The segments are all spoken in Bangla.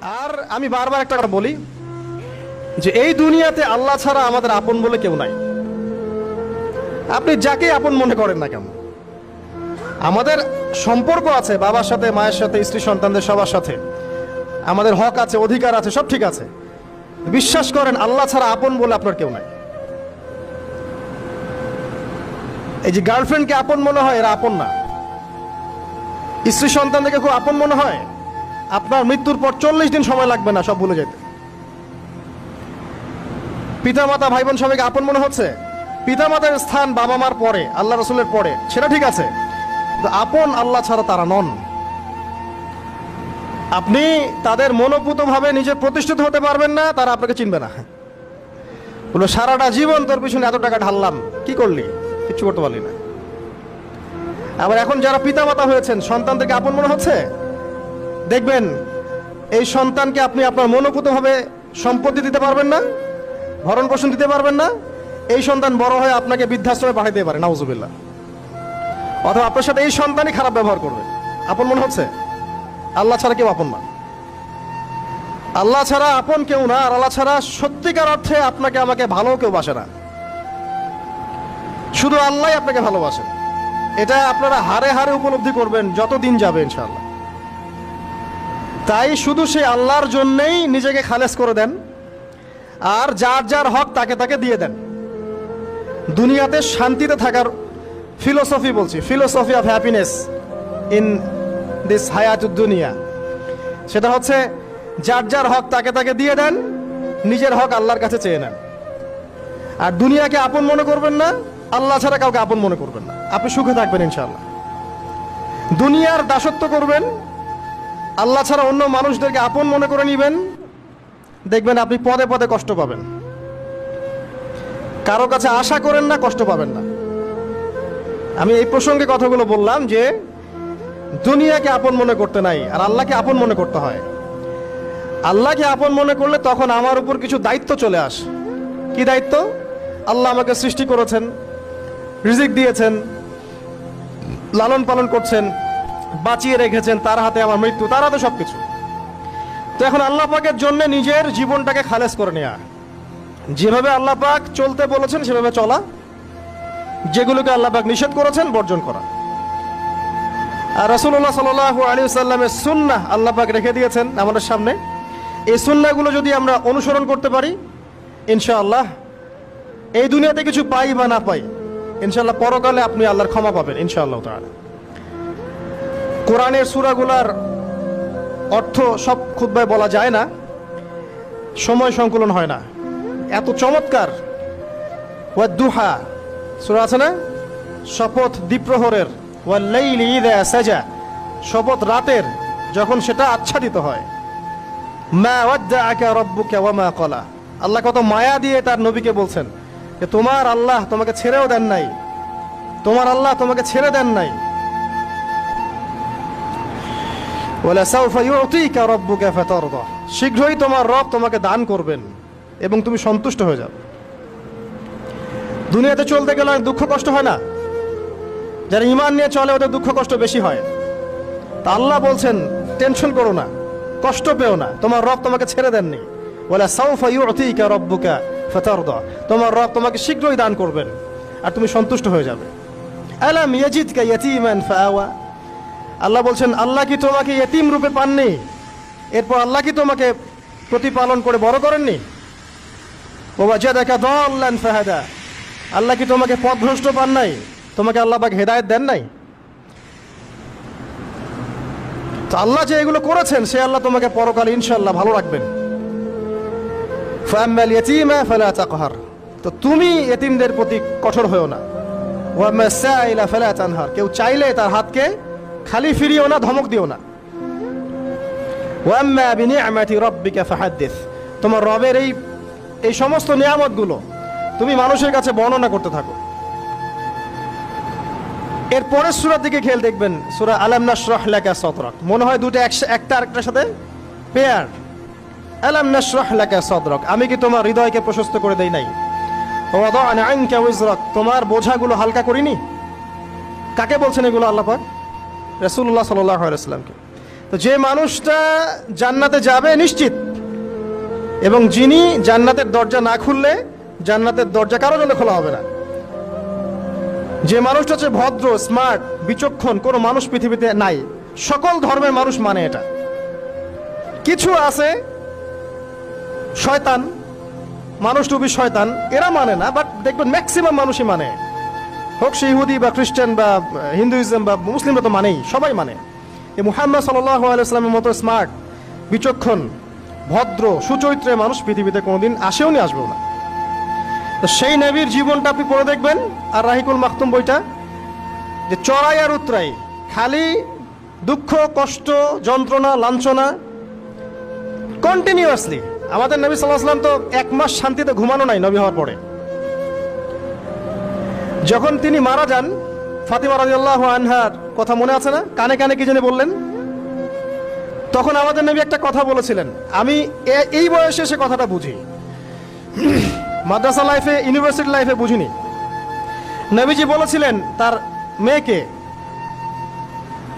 আর আমি বারবার একটা কথা বলি যে এই দুনিয়াতে আল্লাহ ছাড়া আমাদের আপন বলে কেউ নাই। আপনি যাকে আপন মনে করেন না কেন, আমাদের সম্পর্ক আছে বাবার সাথে, মায়ের সাথে, স্ত্রী সন্তানদের সবার সাথে, আমাদের হক আছে, অধিকার আছে, সব ঠিক আছে। বিশ্বাস করেন আল্লাহ ছাড়া আপন বলে আপনার কেউ নাই। এই যে গার্লফ্রেন্ডকে আপন মনে হয়, এরা আপন না। স্ত্রী সন্তানদেরকে খুব আপন মনে হয়, আপনার মৃত্যুর পর 40 দিন সময় লাগবে না সব ভুলে যেতে। পিতামাতা ভাই বোন সবাইকে আপন মনে হচ্ছে। পিতামাতার স্থান বাবা মার পরে, আল্লাহ রসুলের পরে, সেটা ঠিক আছে, কিন্তু আপন আল্লাহ ছাড়া তারা নন। আপনি তাদের মনোপুতভাবে নিজে প্রতিষ্ঠিত হতে পারবেন না, তারা আপনাকে চিনবে না। বলো সারাটা জীবন তোর পিছনে এত টাকা ঢাললাম, কি করলি? কিচ্ছু করতে পারলি না। আবার এখন যারা পিতামাতা হয়েছেন, সন্তানদেরকে আপন মনে হচ্ছে, দেখবেন এই সন্তানকে আপনি আপনার মনোপুতভাবে সম্পত্তি দিতে পারবেন না, ভরণ পোষণ দিতে পারবেন না। এই সন্তান বড় হয়ে আপনাকে বৃদ্ধাশ্রমে পাঠাইতে পারে, নাউজুবিল্লাহ। অথবা আপনার সাথে এই সন্তানই খারাপ ব্যবহার করবে। আপন মনে হচ্ছে? আল্লাহ ছাড়া কেউ আপন না। আল্লাহ ছাড়া আপন কেউ না। আর আল্লাহ ছাড়া সত্যিকার অর্থে আপনাকে আমাকে ভালো কেউ বাসে না। শুধু আল্লাহ আপনাকে ভালোবাসেন। এটা আপনারা হারে হারে উপলব্ধি করবেন যত দিন যাবে ইনশাআল্লাহ। তাই শুধু সেই আল্লাহর জন্যেই নিজেকে খালেস করে দেন, আর যার যার হক তাকে তাকে দিয়ে দেন। দুনিয়াতে শান্তিতে থাকার ফিলোসফি বলছি, philosophy of happiness in this হায়াতুদ দুনিয়া, সেটা হচ্ছে যার যার হক তাকে তাকে দিয়ে দেন, নিজের হক আল্লাহর কাছে চেয়ে নেন। আর দুনিয়াকে আপন মনে করবেন না, আল্লাহ ছাড়া কাউকে আপন মনে করবেন না। আপনি সুখে থাকবেন ইনশাআল্লাহ। দুনিয়ার দাসত্ব করবেন, আল্লাহ ছাড়া অন্য মানুষদেরকে আপন মনে করে নেবেন, দেখবেন আপনি পদে পদে কষ্ট পাবেন। কারো কাছে আশা করেন না, কষ্ট পাবেন না। আমি এই প্রসঙ্গে কথাগুলো বললাম যে দুনিয়াকে আপন মনে করতে নাই, আর আল্লাহকে আপন মনে করতে হয়। আল্লাহকে আপন মনে করলে তখন আমার উপর কিছু দায়িত্ব চলে আসে। কি দায়িত্ব? আল্লাহ আমাকে সৃষ্টি করেছেন, রিজিক দিয়েছেন, লালন পালন করছেন, বাঁচিয়ে রেখেছেন, তার হাতে আমার মৃত্যু, তার হাতে সবকিছু। তো এখন আল্লাহ পাকের জন্য নিজের জীবনটাকে খালেস করে নেওয়া, যেভাবে আল্লাহ পাক চলতে বলেছেন সেভাবে চলা, যেগুলোকে আল্লাহ পাক নিষেধ করেছেন বর্জন করা। আর রাসূলুল্লাহ সাল্লাল্লাহু আলাইহি ওয়াসাল্লামের সুন্নাহ আল্লাহ পাক রেখে দিয়েছেন আমাদের সামনে। এই সুন্নাহগুলো যদি আমরা অনুসরণ করতে পারি, ইনশাআল্লাহ এই দুনিয়াতে কিছু পাই বা না পাই, ইনশাআল্লাহ পরকালে আপনি আল্লাহর ক্ষমা পাবেন ইনশাআল্লাহ তাআলা। কোরআনের সূরাগুলার অর্থ সব খুতবায় বলা যায় না, সময় সংকুলন হয় না। এত চমৎকার ওয়াদ-দুহা সূরা আছে না, শপথ দ্বিপ্রহরের, ওয়াল-লাইলি ইযা সাজা, শপথ রাতের যখন সেটা আচ্ছাদিত হয়। মা ওয়াদ্দাআকা রাব্বুকা ওয়া মা ক্বালা, আল্লাহ কত মায়া দিয়ে তার নবীকে বলছেন যে তোমার আল্লাহ তোমাকে ছেড়েও দেন নাই, তোমার আল্লাহ তোমাকে ছেড়ে দেন নাই। ওয়ালা সাউফা ইউতিকা রাব্বুকা ফাতারদা, শীঘ্রই তোমার রব তোমাকে দান করবেন এবং তুমি সন্তুষ্ট হয়ে যাবে। দুনিয়াতে চলতে গেলে দুঃখ কষ্ট হয় না? যারা ঈমান নিয়ে চলে ওদের দুঃখ কষ্ট বেশি হয়। তা আল্লাহ বলছেন টেনশন করো না, কষ্ট পেও না, তোমার রব তোমাকে ছেড়ে দেননি। ওয়ালা সাউফা ইউতিকা রাব্বুকা ফাতারদা, তোমার রব তোমাকে শীঘ্রই দান করবেন আর তুমি সন্তুষ্ট হয়ে যাবে। আলাম ইয়াজিদকা ইয়াতীমান ফাআওয়া, আল্লাহ বলছেন আল্লাহ কি তোমাকে ইয়েতিম রূপে পাননি? এরপর আল্লাহ কি তোমাকে প্রতিপালন করে বড় করেননি? ওয়াজাদাকা দাল্লান ফাহাদা, আল্লাহ কি তোমাকে পথভ্রষ্ট পান নাই? তোমাকে আল্লাহ পাক হেদায়েত দেন নাই? তো আল্লাহ যে এগুলো করেছেন সে আল্লাহ তোমাকে পরকালে ইনশাআল্লাহ ভালো রাখবেন। ফাআম্মাল ইয়াতীমা ফালা তাকহার, তো তুমি ইয়েতিমদের প্রতি কঠোর হয়ো না। ওয়াম্মাস সাইলা ফালা তানহার, কেউ চাইলে তার হাতকে খালি ফিরিও না, ধমক দিও না। ওয়াম্মা বিনিআমাতি রাব্বিকা ফাহাদ্দিস, তোমার রবের এই সমস্ত নিয়ামতগুলো তুমি মানুষের কাছে বর্ণনা করতে থাকো। এর পরের সূরার দিকে খেয়াল দেখবেন, সূরা আলাম নাশরাহ লাকা সাদরাক, মনে হয় দুটো একটা আরেকটার সাথে পেয়ার। আলাম নাশরাহ লাকা সাদরাক, আমি কি তোমার হৃদয়কে প্রশস্ত করে দেই নাই? ওয়াদা'না আনকা ওয়িজরাক, তোমার বোঝাগুলো হালকা করিনি? কাকে বলছেন এগুলো আল্লাহ পাক? রাসূলুল্লাহ সাল্লাল্লাহু আলাইহি ওয়াসাল্লামকে। তো যে মানুষটা জান্নাতে যাবে নিশ্চিত, এবং যিনি জান্নাতের দরজা না খুললে জান্নাতের দরজা কারো জন্য খোলা হবে না। যে মানুষটা হচ্ছে ভদ্র, স্মার্ট, বিচক্ষণ, কোনো মানুষ পৃথিবীতে নাই। সকল ধর্মের মানুষ মানে এটা। কিছু আছে শয়তান, মানুষ টুপি শয়তান, এরা মানে না, বাট দেখবেন ম্যাক্সিমাম মানুষই মানে, হোক সে ইহুদি বা খ্রিস্টান বা হিন্দুইজম বা মুসলিমরা তো মানেই, সবাই মানে। এই মুহাম্মদ সাল্লাল্লাহু আলাইহি সাল্লামের মতো স্মার্ট, বিচক্ষণ, ভদ্র, সুচরিত্রের মানুষ পৃথিবীতে কোনোদিন আসেও নি, আসবেও না। তো সেই নবীর জীবনটা আপনি পড়ে দেখবেন, আর রাহিকুল মাখতুম বইটা, যে চড়াই আর উতরাই, খালি দুঃখ, কষ্ট, যন্ত্রণা, লাঞ্ছনা কন্টিনিউয়াসলি। আমাদের নবী সাল্লাল্লাহু আলাইহি ওয়াসাল্লাম তো 1 মাস শান্তিতে ঘুমানো নাই নবী হওয়ার পরে। যখন তিনি মারা যান, ফাতিমা রাদিয়াল্লাহু আনহার কথা মনে আছে না? কানে কানে কি জানি বললেন। তখন আমাদের নবী একটা কথা বলেছিলেন, আমি এই বয়সে সে কথাটা বুঝি, মাদ্রাসা লাইফে, ইউনিভার্সিটি লাইফে বুঝিনি। নবীজি বলেছিলেন তার মেয়েকে,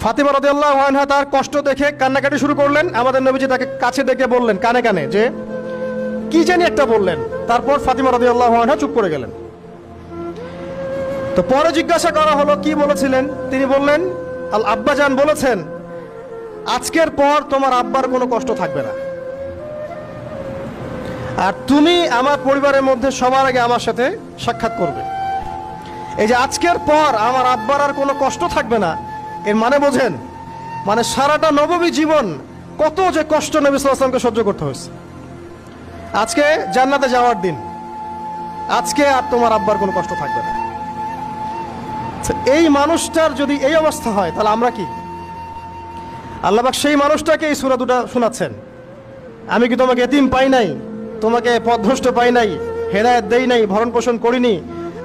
ফাতিমা রাদিয়াল্লাহু আনহা তার কষ্ট দেখে কান্নাকাটি শুরু করলেন। আমাদের নবীজি তাকে কাছে ডেকে বললেন কানে কানে যে কি জানি একটা বললেন। তারপর ফাতিমা রাদিয়াল্লাহু আনহা চুপ করে গেলেন। তো পরে জিজ্ঞাসা করা হলো কি বলেছিলেন, তিনি বললেন আল আব্বাজান বলেছেন আজকের পর তোমার আব্বার কোনো কষ্ট থাকবে না, আর তুমি আমার পরিবারের মধ্যে সবার আগে আমার সাথে সাক্ষাৎ করবে। এই যে আজকের পর আমার আব্বার আর কোনো কষ্ট থাকবে না, এর মানে বোঝেন, মানে সারাটা নববী জীবন কত যে কষ্ট নবী সাল্লাল্লাহু আলাইহি ওয়াসাল্লামকে সহ্য করতে হয়েছে। আজকে জান্নাতে যাওয়ার দিন, আজকে আর তোমার আব্বার কোনো কষ্ট থাকবে না। এই মানুষটার যদি এই অবস্থা হয়, তাহলে আমরা কি? আল্লাহ পাক সেই মানুষটাকে এই সূরা দুটো শোনাচ্ছেন, আমি কি তোমাকে এতিম পাই নাই, তোমাকে পথভ্রষ্ট পাই নাই, হেদায়েত দেই নাই, ভরণ পোষণ করিনি,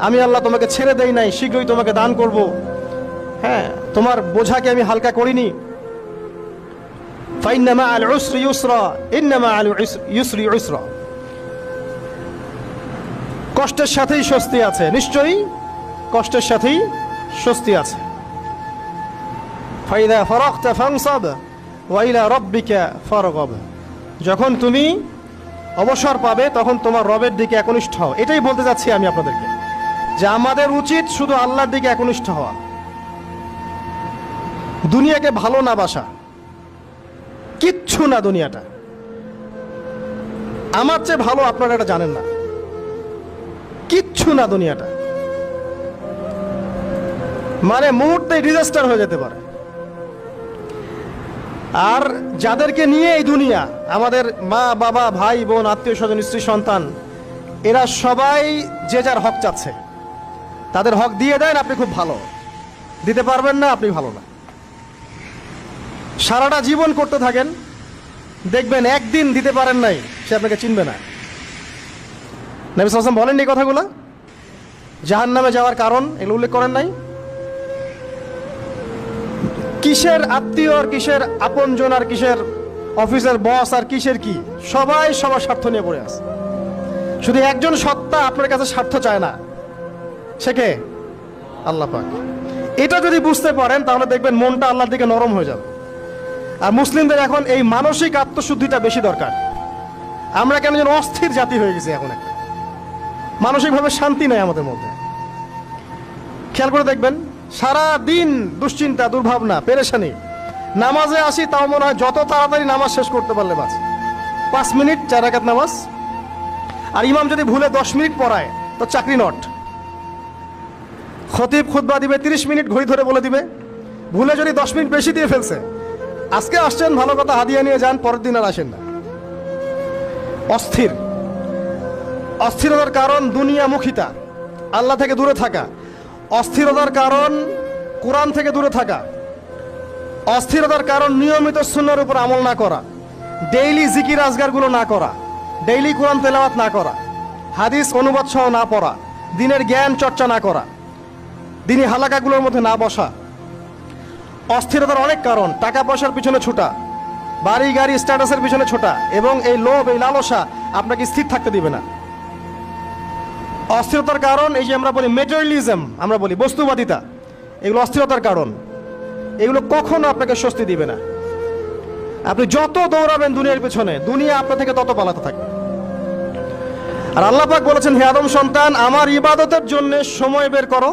আমি আল্লাহ তোমাকে ছেড়ে দেই নাই, শীঘ্রই তোমাকে দান করব, হ্যাঁ, তোমার বোঝাকে আমি হালকা করিনি। ফাইন্না মাআল উসরি ইউসরা, ইন্না মাআল ইউসরি ইউসরা, কষ্টের সাথেই স্বস্তি আছে, নিশ্চয়ই কষ্টের সাথেই স্বস্তি আছে। ফাইদা ফারাগতা ফানসাব ওয়া ইলা রাব্বিকা ফারগাব, যখন তুমি অবসর পাবে তখন তোমার রবের দিকে একনিষ্ঠ হও। এটাই বলতে যাচ্ছি আমি আপনাদেরকে, যে আমাদের উচিত শুধু আল্লাহর দিকে একনিষ্ঠ হওয়া, দুনিয়াকে ভালো না বাসা, কিচ্ছু না দুনিয়াটা। আমার চেয়ে ভালো আপনারা এটা জানেন না, কিচ্ছু না দুনিয়াটা, মানে মুহূর্তে ডিজাস্টার হয়ে যেতে পারে। আর যাদেরকে নিয়ে এই দুনিয়া, আমাদের মা বাবা, ভাই বোন, আত্মীয় স্বজন, স্ত্রী সন্তান, এরা সবাই যে যার হক চাচ্ছে, তাদের হক দিয়ে দেন, আপনি খুব ভালো, দিতে পারবেন না আপনি ভালো না। সারাটা জীবন করতে থাকেন, দেখবেন একদিন দিতে পারেন নাই, সে আপনাকে চিনবে না। নবী সাল্লাল্লাহু আলাইহি ওয়াসাল্লাম বলেন এই কথাগুলো, জাহান্নামে যাওয়ার কারণ এগুলো উল্লেখ করেন নাই। কিসের আত্মীয় আর কিসের আপনজন আর কিসের অফিসের বস আর কিসের কি, সবাই সবার স্বার্থ নিয়ে পড়ে আছে। শুধু একজন সত্তা আপনার কাছে স্বার্থ চায় না, সে কে? আল্লাহ পাক। এটা যদি বুঝতে পারেন তাহলে দেখবেন মনটা আল্লাহর দিকে নরম হয়ে যাবে। আর মুসলিমদের এখন এই মানসিক আত্মশুদ্ধিটা বেশি দরকার। আমরা কেন যেন অস্থির জাতি হয়ে গেছি এখন, একটা মানসিকভাবে শান্তি নেই আমাদের মধ্যে। খেয়াল করে দেখবেন সারা দিন দুশ্চিন্তা, দুর্ভাবনা, পেরেশানি। নামাজে আসি তাও মনে হয় যত তাড়াতাড়ি নামাজ শেষ করতে পারলে বাস, 5 মিনিট 4 রাকাত নামাজ। আর ইমাম যদি ভুলে 10 মিনিট পড়ায় তো চাকরি নট। খতিব খুতবা দিবে 30 মিনিট ঘড়ি ধরে বলে দিবে, ভুলে যদি 10 মিনিট বেশি দিয়ে ফেলছে, আজকে আসছেন ভালো কথা, হাদিয়া নিয়ে যান, পরের দিন আর আসেন না। অস্থির, অস্থিরতার কারণ দুনিয়ামুখিতা, আল্লাহ থেকে দূরে থাকা। অস্থিরতার কারণ কোরআন থেকে দূরে থাকা। অস্থিরতার কারণ নিয়মিত সুন্নাহর উপর আমল না করা, ডেইলি জিকির আজগারগুলো না করা, ডেইলি কোরআন তেলাওয়াত না করা, হাদিস অনুবাদ সহ না পড়া, দিনের জ্ঞান চর্চা না করা, দিনী হালাকাগুলোর মধ্যে না বসা। অস্থিরতার অনেক কারণ, টাকা পয়সার পিছনে ছোটা, বাড়ি গাড়ি স্ট্যাটাসের পিছনে ছোটা, এবং এই লোভ, এই লালসা আপনাকে স্থির থাকতে দিবে না। অস্থিরতার কারণ এই যে আমরা বলি মেটেরিয়ালিজম, আমরা বলি বস্তুবাদিতা, এগুলো অস্থিরতার কারণ। এগুলো কখনো আপনাকে স্বস্তি দিবে না। আপনি যত দৌড়াবেন দুনিয়ার পেছনে, দুনিয়া আপনার থেকে তত পালাতে থাকবে। আর আল্লাহ পাক বলেছেন, হে আদম সন্তান, আমার ইবাদতের জন্য সময় বের করো,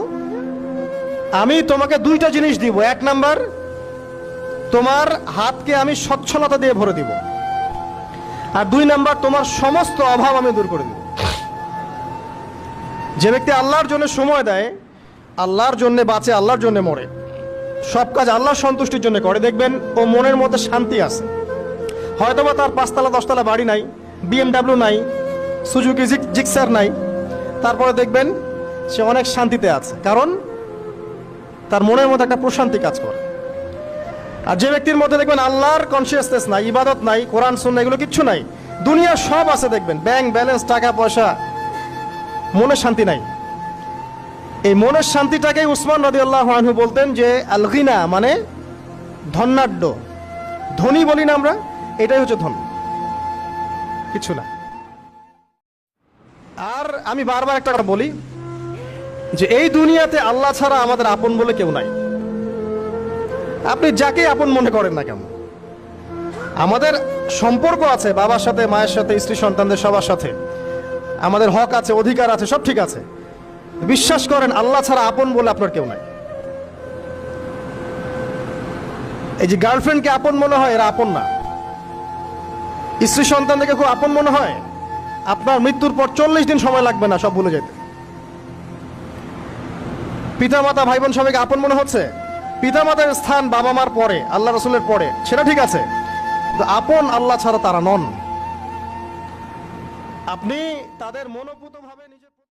আমি তোমাকে দুইটা জিনিস দিব। এক নাম্বার, তোমার হাতকে আমি সচ্ছলতা দিয়ে ভরে দিব, আর দুই নাম্বার, তোমার সমস্ত অভাব আমি দূর করে দিব। যে ব্যক্তি আল্লাহর জন্য সময় দেয়, আল্লাহর জন্য বাঁচে, আল্লাহর জন্য মরে, সব কাজ আল্লাহর সন্তুষ্টির জন্য করে, দেখবেন ও মনের মধ্যে শান্তি আছে। হয়তোবা তার 5তলা 10তলা বাড়ি নাই, BMW নাই, সুজুকি জিক্সার নাই, তারপরে দেখবেন সে অনেক শান্তিতে আছে, কারণ তার মনের মধ্যে একটা প্রশান্তি কাজ করে। আর যে ব্যক্তির মধ্যে দেখবেন আল্লাহর কনসিয়াসনেস নাই, ইবাদত নাই, কোরআন সুন্নাহ এগুলো কিচ্ছু নাই, দুনিয়া সব আছে, দেখবেন ব্যাংক ব্যালেন্স, টাকা পয়সা, মনে শান্তি নাই। এই মনের শান্তিটাকেই উসমান রাদিয়াল্লাহু আনহু বলতেন যে আল গিনা, মানে ধনাঢ্য, ধনী বলি না আমরা, এটাই হচ্ছে ধন, কিছু না। আর আমি বারবার একটা কথা বলি যে এই দুনিয়াতে আল্লাহ ছাড়া আমাদের আপন বলে কেউ নাই। আপনি যাকে আপন মনে করেন না কেন, আমাদের সম্পর্ক আছে বাবার সাথে, মায়ের সাথে, স্ত্রী সন্তানদের সবার সাথে, আমাদের হক আছে, অধিকার আছে, সব ঠিক আছে। বিশ্বাস করেন আল্লাহ ছাড়া আপন বলে আপনার কেউ নাই। এই যে গার্লফ্রেন্ডকে আপন মনে হয়, এরা আপন না। স্ত্রী সন্তানদেরকে খুব আপন মনে হয়, আপনার মৃত্যুর পর 40 দিন সময় লাগবে না সব ভুলে যেতে। পিতামাতা, ভাই বোন সবাইকে আপন মনে হচ্ছে। পিতামাতার স্থান বাবা মার পরে, আল্লাহ রসুলের পরে, সেটা ঠিক আছে, কিন্তু আপন আল্লাহ ছাড়া তারা নন। আপনি তাদের মনোপুত